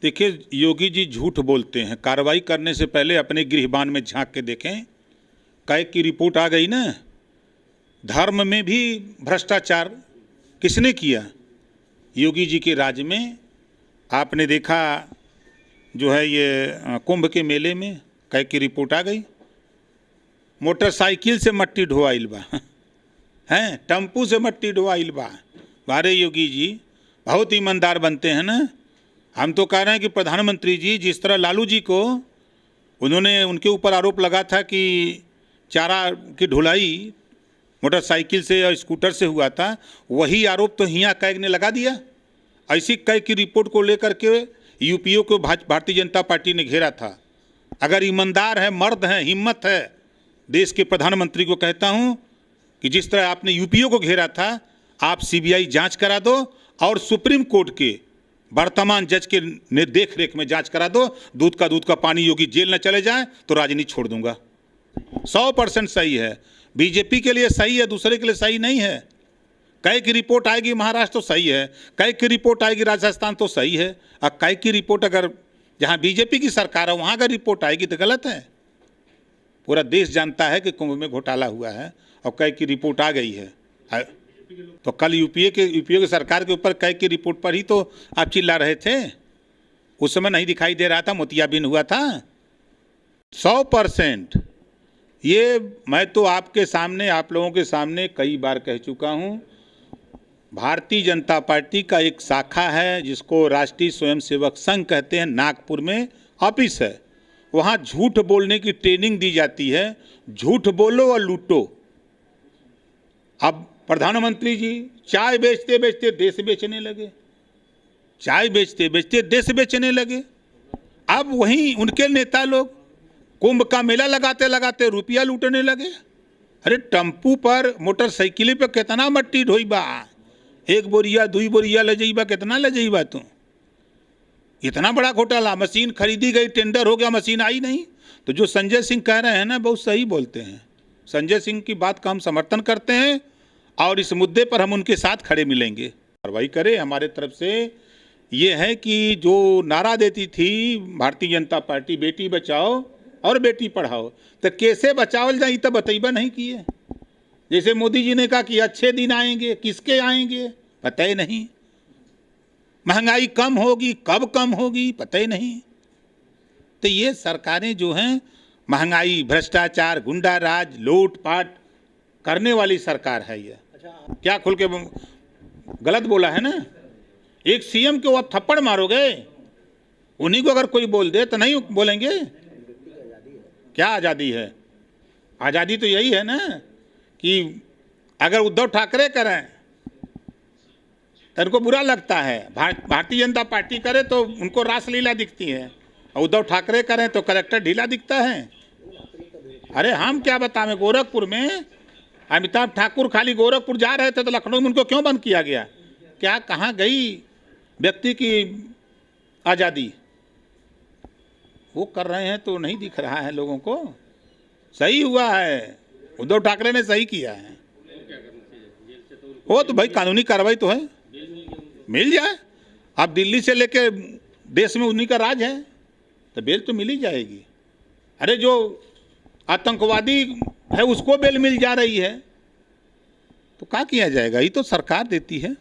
देखिए, योगी जी झूठ बोलते हैं। कार्रवाई करने से पहले अपने गृहबान में झांक के देखें। कैग की रिपोर्ट आ गई ना। धर्म में भी भ्रष्टाचार किसने किया? योगी जी के राज में। आपने देखा जो है ये कुंभ के मेले में कैग की रिपोर्ट आ गई। मोटरसाइकिल से मट्टी ढोआइल बा हैं, टेम्पू से मट्टी ढोआइल बा। बारे योगी जी बहुत ईमानदार बनते हैं ना। हम तो कह रहे हैं कि प्रधानमंत्री जी जिस तरह लालू जी को उन्होंने उनके ऊपर आरोप लगा था कि चारा की ढुलाई मोटरसाइकिल से और स्कूटर से हुआ था, वही आरोप तो हियाँ कैग ने लगा दिया। ऐसी कैग की रिपोर्ट को लेकर के यूपीओ को भारतीय जनता पार्टी ने घेरा था। अगर ईमानदार है, मर्द है, हिम्मत है, देश के प्रधानमंत्री को कहता हूं कि जिस तरह आपने यूपीओ को घेरा था, आप सीबीआई जांच करा दो और सुप्रीम कोर्ट के वर्तमान जज के देख रेख में जांच करा दो। दूध का पानी योगी जेल न चले जाए तो राजनीति छोड़ दूंगा। 100% सही है। बीजेपी के लिए सही है, दूसरे के लिए सही नहीं है। कैग की रिपोर्ट आएगी महाराष्ट्र तो सही है, कैग की रिपोर्ट आएगी राजस्थान तो सही है। अब कैग की रिपोर्ट अगर जहां बीजेपी की सरकार है वहां अगर रिपोर्ट आएगी तो गलत है। पूरा देश जानता है कि कुंभ में घोटाला हुआ है और कैग की रिपोर्ट आ गई है। तो कल यूपीए की सरकार के ऊपर कैग की रिपोर्ट पर ही तो आप चिल्ला रहे थे। उस समय नहीं दिखाई दे रहा था, मोतियाबिंद हुआ था। 100% ये मैं तो आपके सामने, आप लोगों के सामने कई बार कह चुका हूँ। भारतीय जनता पार्टी का एक शाखा है जिसको राष्ट्रीय स्वयंसेवक संघ कहते हैं, नागपुर में ऑफिस है। वहाँ झूठ बोलने की ट्रेनिंग दी जाती है। झूठ बोलो और लूटो। अब प्रधानमंत्री जी चाय बेचते बेचते देश बेचने लगे, चाय बेचते बेचते देश बेचने लगे। अब वहीं उनके नेता लोग कुंभ का मेला लगाते लगाते रुपया लूटने लगे। अरे टेम्पू पर, मोटरसाइकिल पे कितना मट्टी ढोई बा, 1 बोरिया 2 बोरिया ले जाइबा, कितना ले जाइबा तू? इतना बड़ा घोटाला। मशीन खरीदी गई, टेंडर हो गया, मशीन आई नहीं। तो जो संजय सिंह कह रहे हैं ना, बहुत सही बोलते हैं। संजय सिंह की बात का हम समर्थन करते हैं और इस मुद्दे पर हम उनके साथ खड़े मिलेंगे। कार्रवाई करें। हमारे तरफ से ये है कि जो नारा देती थी भारतीय जनता पार्टी, बेटी बचाओ और बेटी पढ़ाओ, तो कैसे बचावल जाए तो बतईबा नहीं किए। जैसे मोदी जी ने कहा कि अच्छे दिन आएंगे, किसके आएंगे पता ही नहीं। महंगाई कम होगी, कब कम होगी पता ही नहीं। तो ये सरकारें जो हैं, महंगाई, भ्रष्टाचार, गुंडा राज, लूट पाट करने वाली सरकार है ये। क्या खुल के गलत बोला है ना? एक सीएम को आप थप्पड़ मारोगे, उन्हीं को अगर कोई बोल दे तो नहीं बोलेंगे? क्या आज़ादी है? आज़ादी तो यही है ना कि अगर उद्धव ठाकरे करें तो उनको बुरा लगता है, भारतीय जनता पार्टी करे तो उनको रासलीला दिखती है, और उद्धव ठाकरे करें तो कलेक्टर ढीला दिखता है। अरे हम क्या बताएं, गोरखपुर में अमिताभ ठाकुर खाली गोरखपुर जा रहे थे तो लखनऊ में उनको क्यों बंद किया गया? क्या कहाँ गई व्यक्ति की आज़ादी? वो कर रहे हैं तो नहीं दिख रहा है लोगों को। सही हुआ है, उद्धव ठाकरे ने सही किया है। वो तो भाई कानूनी कार्रवाई तो है, मिल जाए। अब दिल्ली से लेके देश में उन्हीं का राज है तो बेल तो मिल ही जाएगी। अरे जो आतंकवादी है उसको बेल मिल जा रही है तो क्या किया जाएगा? ये तो सरकार देती है।